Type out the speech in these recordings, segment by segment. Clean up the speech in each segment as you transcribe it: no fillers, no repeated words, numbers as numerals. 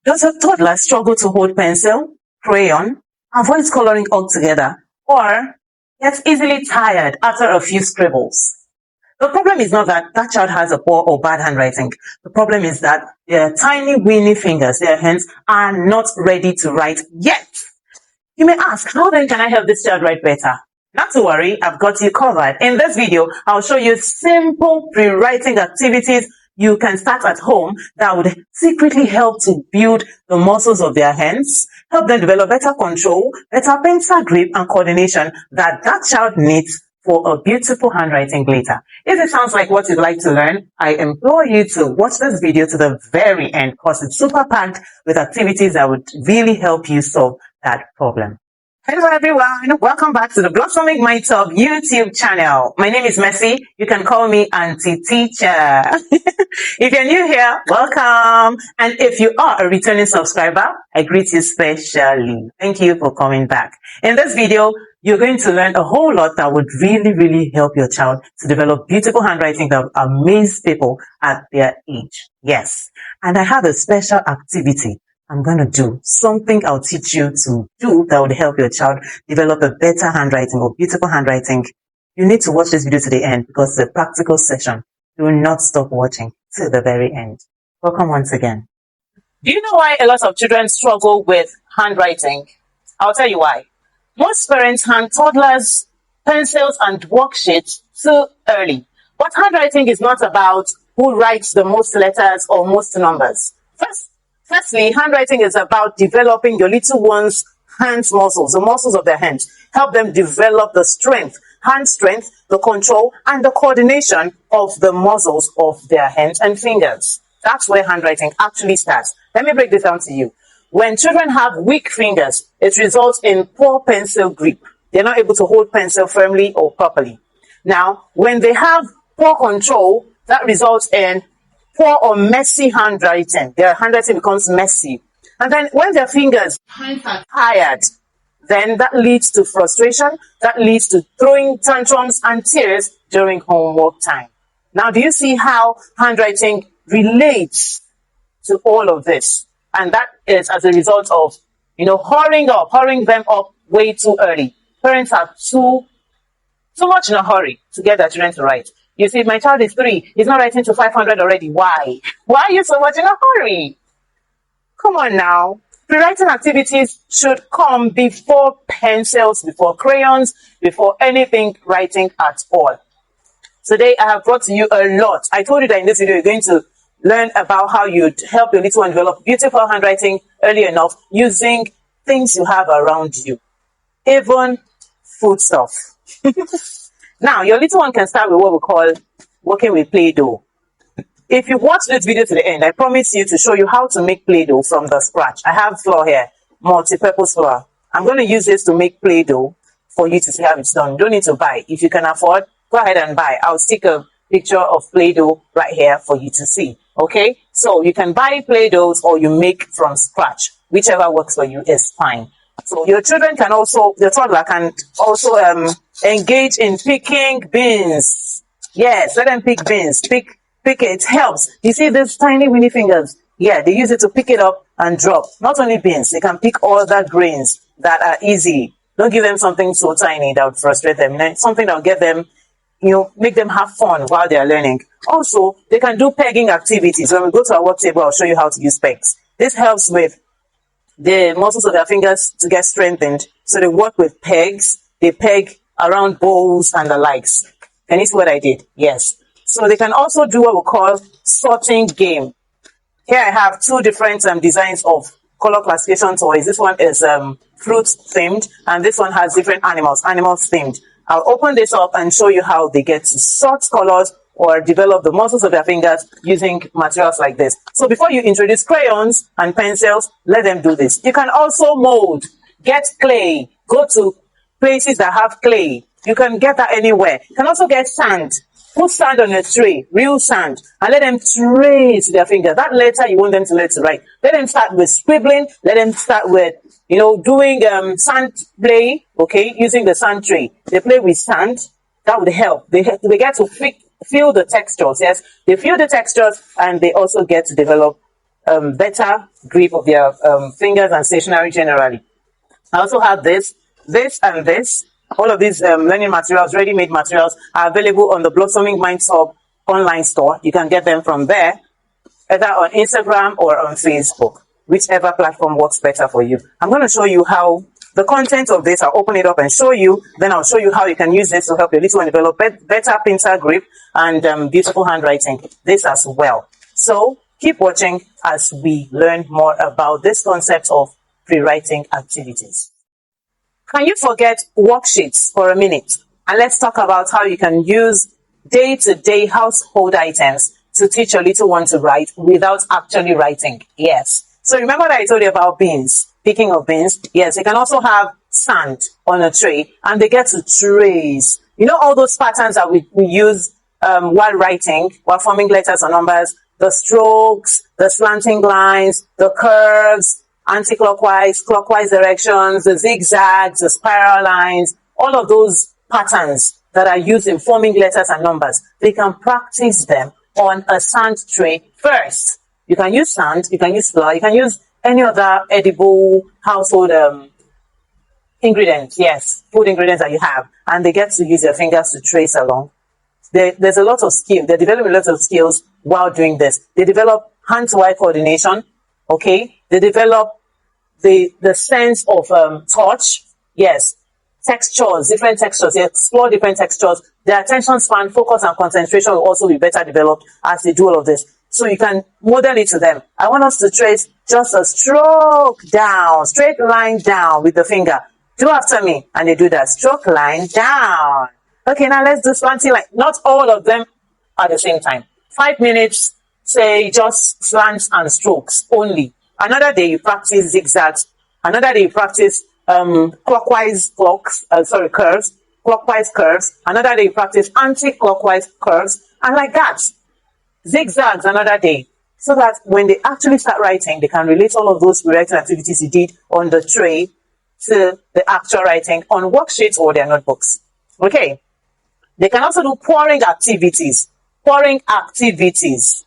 Does a toddler struggle to hold pencil, crayon, avoids coloring altogether, or gets easily tired after a few scribbles? The problem is not that that child has a poor or bad handwriting. The problem is that their tiny weeny fingers, their hands, are not ready to write yet. You may ask, how then can I help this child write better? Not to worry, I've got you covered. In this video, I'll show you simple pre-writing activities you can start at home that would secretly help to build the muscles of their hands, help them develop better control, better pencil grip and coordination that child needs for a beautiful handwriting later. If it sounds like what you'd like to learn, I implore you to watch this video to the very end because it's super packed with activities that would really help you solve that problem. Hello everyone, welcome back to the Blossoming My Top YouTube channel. My name is Mercy. You can call me Auntie Teacher. If you're new here, welcome. And if you are a returning subscriber, I greet you specially. Thank you for coming back. In this video, you're going to learn a whole lot that would really help your child to develop beautiful handwriting that will amaze people at their age. Yes. And I have a special activity I'm going to do, something I'll teach you to do that would help your child develop a better handwriting or beautiful handwriting. You need to watch this video to the end because it's a practical session. Do not stop watching till the very end. Welcome once again. Do you know why a lot of children struggle with handwriting? I'll tell you why. Most parents hand toddlers pencils and worksheets too early. But handwriting is not about who writes the most letters or most numbers. Firstly, handwriting is about developing your little one's hands muscles, the muscles of their hands. Help them develop the strength, hand strength, the control, and the coordination of the muscles of their hands and fingers. That's where handwriting actually starts. Let me break this down to you. When children have weak fingers, it results in poor pencil grip. They're not able to hold pencil firmly or properly. Now, when they have poor control, that results in poor or messy handwriting. Their handwriting becomes messy. And then when their hands are tired, then that leads to frustration. That leads to throwing tantrums and tears during homework time. Now, do you see how handwriting relates to all of this? And that is as a result of, hurrying them up way too early. Parents are too much in a hurry to get their children to write. You see, my child is 3. He's not writing to 500 already. Why? Why are you so much in a hurry? Come on now. Pre-writing activities should come before pencils, before crayons, before anything writing at all. Today, I have brought to you a lot. I told you that in this video, you're going to learn about how you'd help your little one develop beautiful handwriting early enough using things you have around you. Even foodstuff. Now, your little one can start with what we call working with Play-Doh. If you watch this video to the end, I promise you to show you how to make Play-Doh from the scratch. I have flour here, multi-purpose flour. I'm going to use this to make Play-Doh for you to see how it's done. You don't need to buy. If you can afford, go ahead and buy. I'll stick a picture of Play-Doh right here for you to see. Okay? So you can buy Play-Dohs or you make from scratch. Whichever works for you is fine. So your children can also, the toddler can also engage in picking beans. Yes, let them pick beans. Pick it. It helps. You see these tiny weeny fingers? Yeah, they use it to pick it up and drop. Not only beans, they can pick all the grains that are easy. Don't give them something so tiny that would frustrate them. Something that will get them, make them have fun while they are learning. Also, they can do pegging activities. When we go to our work table, I'll show you how to use pegs. This helps with the muscles of their fingers to get strengthened. So they work with pegs. They peg around bowls and the likes. Can you see what I did? Yes. So they can also do what we call sorting game. Here I have 2 different designs of color classification toys. This one is fruit themed and this one has different animals themed. I'll open this up and show you how they get to sort colors or develop the muscles of their fingers using materials like this. So before you introduce crayons and pencils, let them do this. You can also mold, get clay, go to places that have clay. You can get that anywhere. You can also get sand. Put sand on a tray, real sand, and let them trace their finger. That letter you want them to learn to write. Let them start with scribbling. Let them start with, doing sand play, okay, using the sand tray. They play with sand. That would help. They get to feel the textures, yes. They feel the textures and they also get to develop better grip of their fingers and stationery generally. I also have this, and this. All of these learning materials, ready-made materials, are available on the Blossoming Minds Hub online store. You can get them from there, either on Instagram or on Facebook, whichever platform works better for you. I'm going to show you how the content of this. I'll open it up and show you. Then I'll show you how you can use this to help your little one develop better pencil grip and beautiful handwriting. This as well. So keep watching as we learn more about this concept of pre-writing activities. Can you forget worksheets for a minute? And let's talk about how you can use day-to-day household items to teach your little one to write without actually writing. Yes. So remember that I told you about beans. Speaking of beans, yes, you can also have sand on a tray and they get to trace. You know all those patterns that we use while writing, while forming letters or numbers, the strokes, the slanting lines, the curves, anti-clockwise, clockwise directions, the zigzags, the spiral lines, all of those patterns that are used in forming letters and numbers. They can practice them on a sand tray first. You can use sand, you can use flour, you can use any other edible household ingredients, yes, food ingredients that you have, and they get to use their fingers to trace along. There's a lot of skill. They're developing a lot of skills while doing this. They develop hand-to-eye coordination, okay? They develop the sense of touch, yes, textures, different textures. They explore different textures. Their attention span, focus, and concentration will also be better developed as they do all of this. So you can model it to them. I want us to trace just a stroke down, straight line down with the finger. Do after me. And they do that. Stroke line down. Okay, now let's do slanting line. Not all of them at the same time. 5 minutes, say just slants and strokes only. Another day you practice zigzags. Another day you practice clockwise curves, clockwise curves. Another day you practice anti-clockwise curves. And like that. Zigzags another day. So that when they actually start writing, they can relate all of those writing activities you did on the tray to the actual writing on worksheets or their notebooks. Okay. They can also do pouring activities. Pouring activities.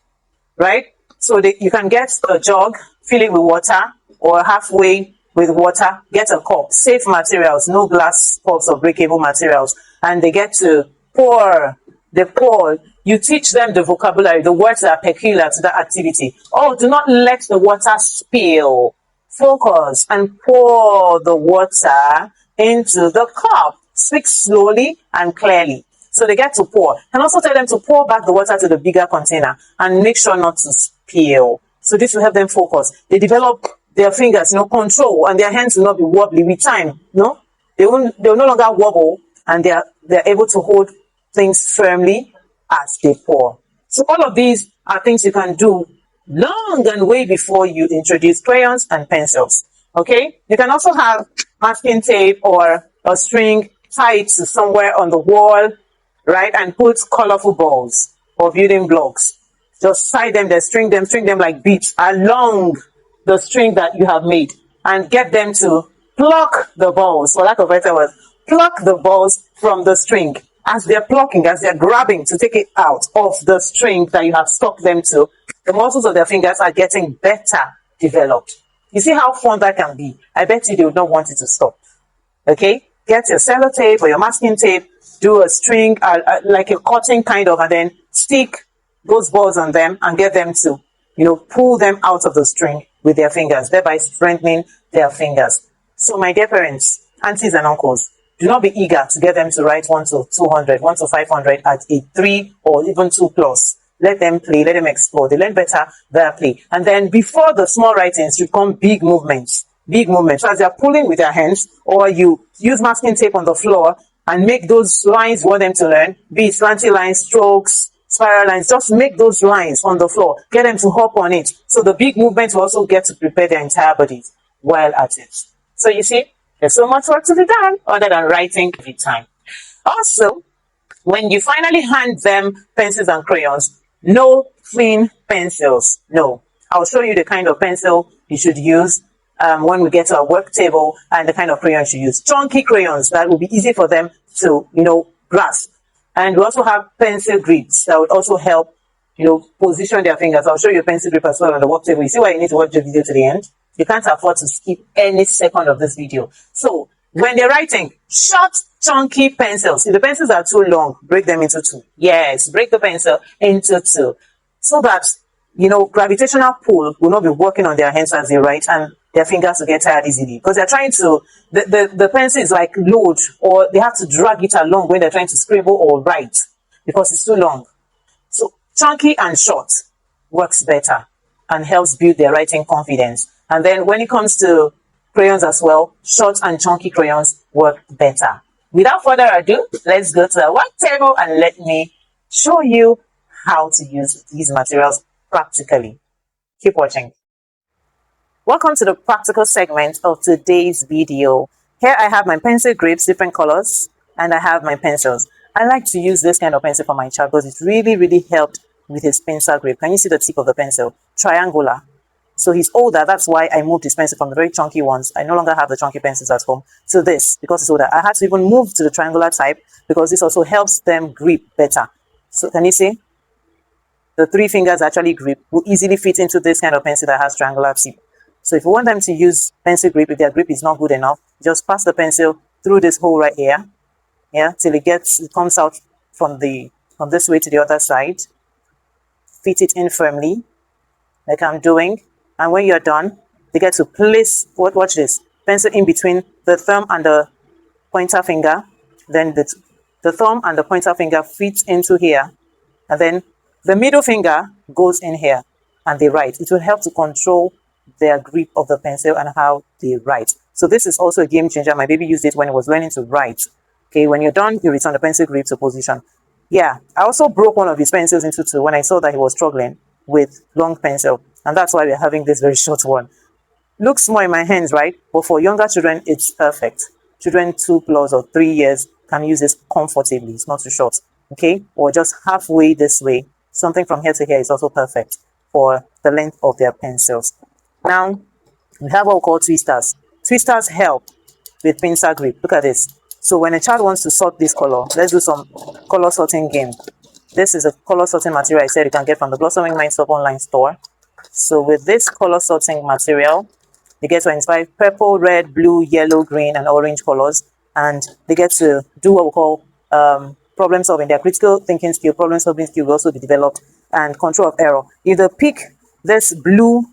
Right? So you can get a jug, fill it with water, or halfway with water, get a cup. Safe materials, no glass cups or breakable materials. And they get to pour. They pour. You teach them the vocabulary, the words that are peculiar to that activity. Oh, do not let the water spill. Focus and pour the water into the cup. Speak slowly and clearly. So they get to pour. And also tell them to pour back the water to the bigger container and make sure not to spill. So this will help them focus. They develop their fingers, control, and their hands will not be wobbly with time. No, they will no longer wobble, and they're able to hold things firmly as they pour. So all of these are things you can do long and way before you introduce crayons and pencils. Okay, you can also have masking tape or a string, tie it to somewhere on the wall, right, and put colorful balls or building blocks. Just tie them there, string them like beads along the string that you have made, and get them to pluck the balls, for lack of better words, pluck the balls from the string. As they're plucking, as they're grabbing to take it out of the string that you have stuck them to, the muscles of their fingers are getting better developed. You see how fun that can be? I bet you they would not want it to stop. Okay? Get your sellotape or your masking tape, do a string, like a cutting kind of, and then stick those balls on them and get them to, pull them out of the string with their fingers, thereby strengthening their fingers. So my dear parents, aunties and uncles, do not be eager to get them to write 1 to 200, 1 to 500 at a 3 or even 2+. Let them play, let them explore. They learn better via play. And then before the small writings become big movements. So as they're pulling with their hands, or you use masking tape on the floor and make those lines you want them to learn, be it slanty lines, strokes, spiral lines, just make those lines on the floor. Get them to hop on it. So the big movements will also get to prepare their entire bodies while at it. So you see, there's so much work to be done other than writing every time. Also, when you finally hand them pencils and crayons, no thin pencils. No. I'll show you the kind of pencil you should use when we get to our work table, and the kind of crayons you use. Chunky crayons that will be easy for them to, grasp. And we also have pencil grips that would also help position their fingers. I'll show you a pencil grip as well on the work table. You see why you need to watch the video to the end? You can't afford to skip any second of this video. So when they're writing, short, chunky pencils. If the pencils are too long, break them into two. Yes, break the pencil into two. So that, gravitational pull will not be working on their hands as they write, and their fingers will get tired easily. Because they're trying to, the pencil is like load, or they have to drag it along when they're trying to scribble or write, because it's too long. So chunky and short works better and helps build their writing confidence. And then when it comes to crayons as well, short and chunky crayons work better. Without further ado, let's go to the work table and let me show you how to use these materials practically. Keep watching. Welcome to the practical segment of today's video. Here I have my pencil grips, different colors, and I have my pencils. I like to use this kind of pencil for my child because it really helped with his pencil grip. Can you see the tip of the pencil? Triangular. So he's older, that's why I moved his pencil from the very chunky ones. I no longer have the chunky pencils at home to this, because it's older. I had to even move to the triangular type because this also helps them grip better. So can you see? The three fingers actually grip will easily fit into this kind of pencil that has triangular tip. So if you want them to use pencil grip, if their grip is not good enough, just pass the pencil through this hole right here, till it comes out from this way to the other side. Fit it in firmly, like I'm doing. And when you're done, they get to place, watch this, pencil in between the thumb and the pointer finger. Then the thumb and the pointer finger fits into here. And then the middle finger goes in here and they write. It will help to control their grip of the pencil and how they write. So this is also a game changer. My baby used it when he was learning to write. Okay, when you're done, you return the pencil grip to position. Yeah, I also broke one of his pencils into two when I saw that he was struggling with long pencil. And that's why we're having this very short one. Looks small in my hands, right? But for younger children, it's perfect. Children 2+ or 3 years can use this comfortably. It's not too short, okay? Or just halfway this way. Something from here to here is also perfect for the length of their pencils. Now, we have what we call twisters. Twisters help with pencil grip. Look at this. So when a child wants to sort this color, let's do some color sorting game. This is a color sorting material I said you can get from the Blossoming Minds online store. So with this color sorting material, they get to inspire purple, red, blue, yellow, green, and orange colors. And they get to do what we call problem solving. Their critical thinking skill, problem solving skill will also be developed, and control of error. If they pick this blue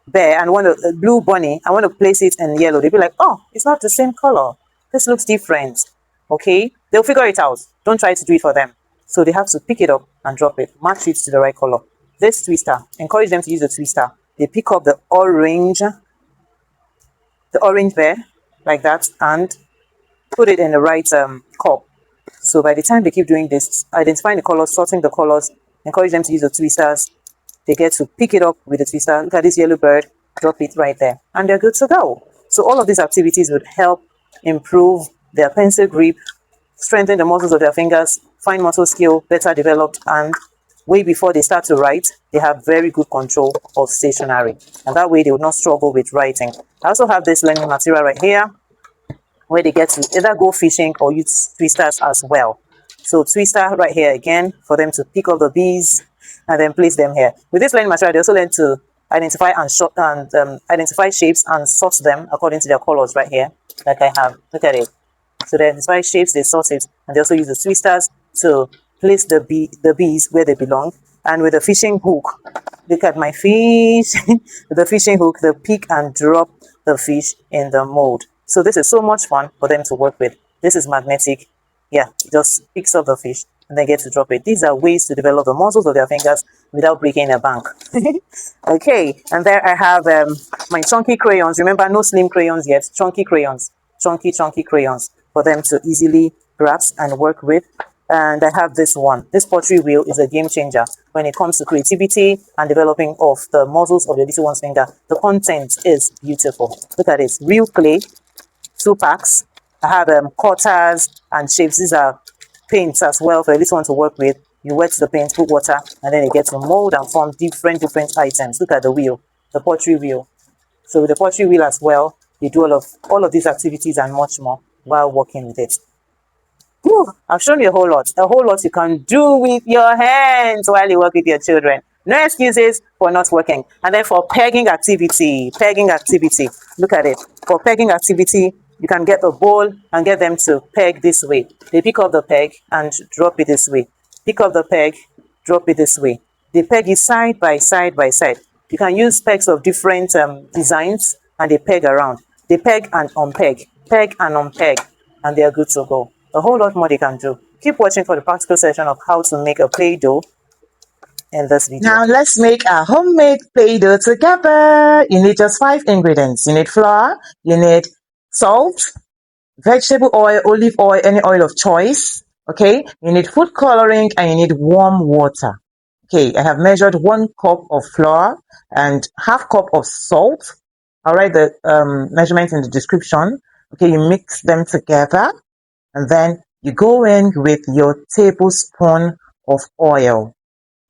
bear and blue bunny, I want to place it in yellow, they'll be like, oh, it's not the same color. This looks different. Okay? They'll figure it out. Don't try to do it for them. So they have to pick it up and drop it. Match it to the right color. This twister, encourage them to use the twister. They pick up the orange bear, like that, and put it in the right cup. So by the time they keep doing this, identifying the colors, sorting the colors, encourage them to use the twisters. They get to pick it up with the twister. Look at this yellow bird, drop it right there, and they're good to go. So all of these activities would help improve their pencil grip, strengthen the muscles of their fingers, fine motor skill better developed, and way before they start to write, they have very good control of stationery. And that way they would not struggle with writing. I also have this learning material right here, where they get to either go fishing or use twisters as well. So twister right here again, for them to pick up the bees and then place them here. With this learning material, they also learn to identify and identify shapes and sort them according to their colors right here, like I have. Look at it. So they identify shapes, they sort it, and they also use the twisters to place the bees where they belong. And with the fishing hook, look at my fish. With the fishing hook, they pick and drop the fish in the mold. So this is so much fun for them to work with. This is magnetic. Yeah, it just picks up the fish and they get to drop it. These are ways to develop the muscles of their fingers without breaking a bank. Okay, and there I have my chunky crayons. Remember, no slim crayons yet. Chunky crayons. Chunky crayons for them to easily grasp and work with. And I have this one. This pottery wheel is a game changer when it comes to creativity and developing of the muscles of the little one's finger. The content is beautiful. Look at this. Real clay, 2 packs. I have cutters and shapes. These are paints as well for a little one to work with. You wet the paint, put water, and then it gets to mold and form different items. Look at the wheel, the pottery wheel. So with the pottery wheel as well, you do all of these activities and much more while working with it. Whew, I've shown you a whole lot you can do with your hands while you work with your children. No excuses for not working. And then for pegging activity, look at it. For pegging activity, you can get a bowl and get them to peg this way. They pick up the peg and drop it this way. Pick up the peg, drop it this way. They peg it side by side by side. You can use pegs of different designs and they peg around. They peg and unpeg, peg and unpeg, and they are good to go. A whole lot more they can do. Keep watching for the practical session of how to make a Play-Doh in this video. Now let's make a homemade Play-Doh together. You need just 5 ingredients. You need flour, you need salt, vegetable oil, olive oil, any oil of choice. Okay, you need food coloring and you need warm water. Okay, I have measured 1 cup of flour and ½ cup of salt. I'll write the measurement in the description. Okay, you mix them together. And then you go in with your tablespoon of oil.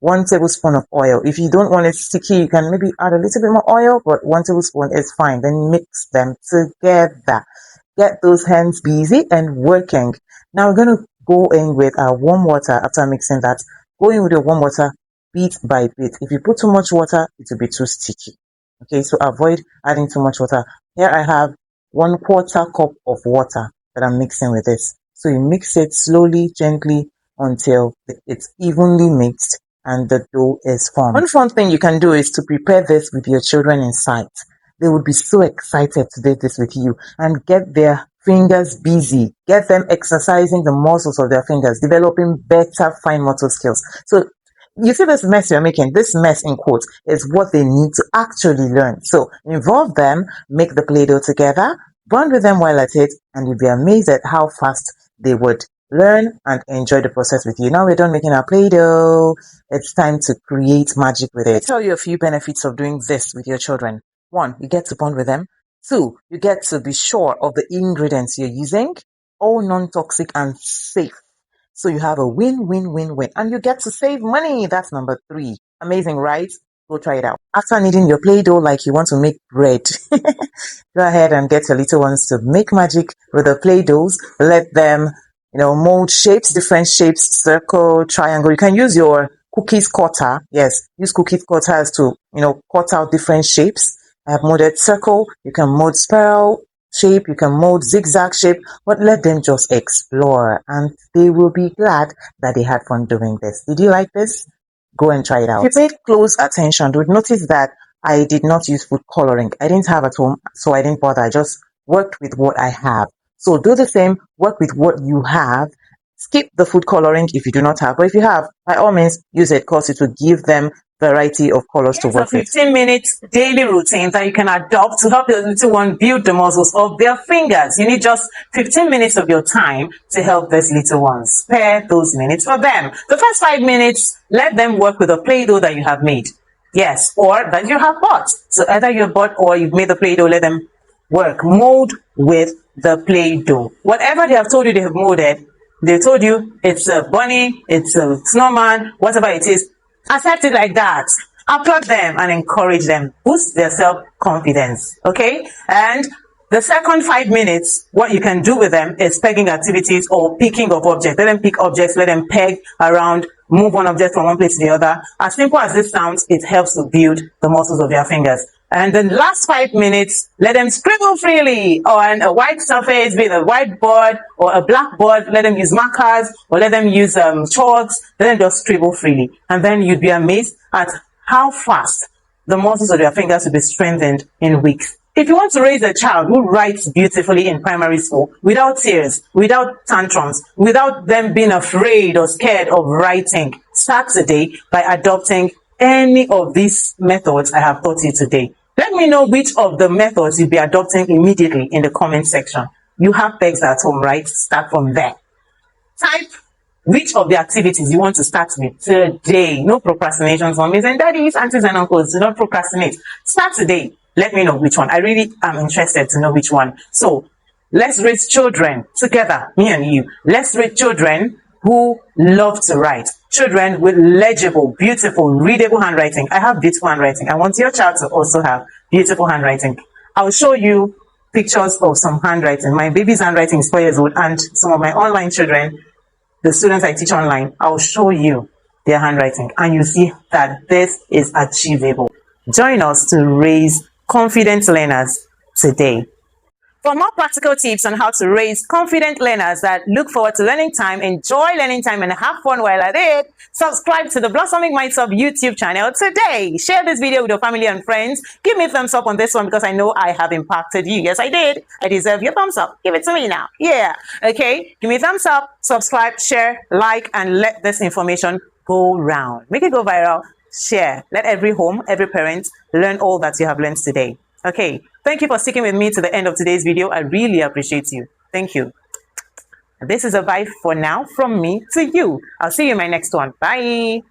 1 tablespoon of oil. If you don't want it sticky, you can maybe add a little bit more oil, but 1 tablespoon is fine. Then mix them together. Get those hands busy and working. Now we're going to go in with our warm water after mixing that. Go in with your warm water bit by bit. If you put too much water, it will be too sticky. Okay, so avoid adding too much water. Here I have 1/4 cup of water that I'm mixing with this. So you mix it slowly, gently until it's evenly mixed and the dough is formed. One fun thing you can do is to prepare this with your children in sight. They would be so excited to do this with you and get their fingers busy. Get them exercising the muscles of their fingers, developing better fine motor skills. So you see this mess you're making, this mess in quotes, is what they need to actually learn. So involve them, make the Play-Doh together, bond with them while at it, and you'll be amazed at how fast they would learn and enjoy the process with you. Now we're done making our Play-Doh. It's time to create magic with it. I'll tell you a few benefits of doing this with your children. 1, you get to bond with them. 2, you get to be sure of the ingredients you're using, all non-toxic and safe. So you have a win-win-win-win, and you get to save money. That's number 3. Amazing, right? Go try it out. After kneading your Play-Doh like you want to make bread, go ahead and get your little ones to make magic with the Play-Dohs. Let them, mold shapes, different shapes, circle, triangle. You can use your cookies cutter. Yes, use cookies cutters to, cut out different shapes. I have molded circle. You can mold spiral shape. You can mold zigzag shape. But let them just explore, and they will be glad that they had fun doing this. Did you like this? Go and try it out. If you paid close attention, you would notice that I did not use food coloring. I didn't have at home, so I didn't bother. I just worked with what I have. So do the same, work with what you have. Skip the food coloring if you do not have, but if you have, by all means, use it because it will give them variety of colors to work with. 15 minutes daily routine that you can adopt to help your little one build the muscles of their fingers. You need just 15 minutes of your time to help these little ones. Spare those minutes for them. The first 5 minutes, let them work with the Play-Doh that you have made. Yes, or that you have bought. So either you bought or you've made the Play-Doh, let them work. Mold with the Play-Doh. Whatever they have told you they have molded, they told you it's a bunny, it's a snowman, whatever it is, accept it like that. Applaud them and encourage them. Boost their self-confidence. Okay? And the second 5 minutes, what you can do with them is pegging activities or picking of objects. Let them pick objects, let them peg around, move one object from one place to the other. As simple as this sounds, it helps to build the muscles of their fingers. And then last 5 minutes, let them scribble freely on a white surface, be it a whiteboard or a blackboard. Let them use markers or let them use chalks. Let them just scribble freely. And then you'd be amazed at how fast the muscles of their fingers will be strengthened in weeks. If you want to raise a child who writes beautifully in primary school, without tears, without tantrums, without them being afraid or scared of writing, start today by adopting any of these methods I have taught you today. Let me know which of the methods you'll be adopting immediately in the comment section. You have pegs at home, right? Start from there. Type which of the activities you want to start with today. No procrastination for me and daddies, aunties and uncles. Do not procrastinate. Start today. Let me know which one. I really am interested to know which one. So let's raise children together, me and you. Let's raise children who love to write. Children with legible, beautiful, readable handwriting. I have beautiful handwriting. I want your child to also have beautiful handwriting. I'll show you pictures of some handwriting. My baby's handwriting is 4 years old, and some of my online children, the students I teach online, I'll show you their handwriting, and you see that this is achievable. Join us to raise confident learners today. For more practical tips on how to raise confident learners that look forward to learning time, enjoy learning time, and have fun while at it, subscribe to the Blossoming Minds Up YouTube channel today. Share this video with your family and friends. Give me a thumbs up on this one because I know I have impacted you. Yes, I did. I deserve your thumbs up. Give it to me now. Yeah. Okay. Give me a thumbs up, subscribe, share, like, and let this information go round. Make it go viral. Share. Let every home, every parent learn all that you have learned today. Okay, thank you for sticking with me to the end of today's video. I really appreciate you. Thank you. This is a bye for now from me to you. I'll see you in my next one. Bye.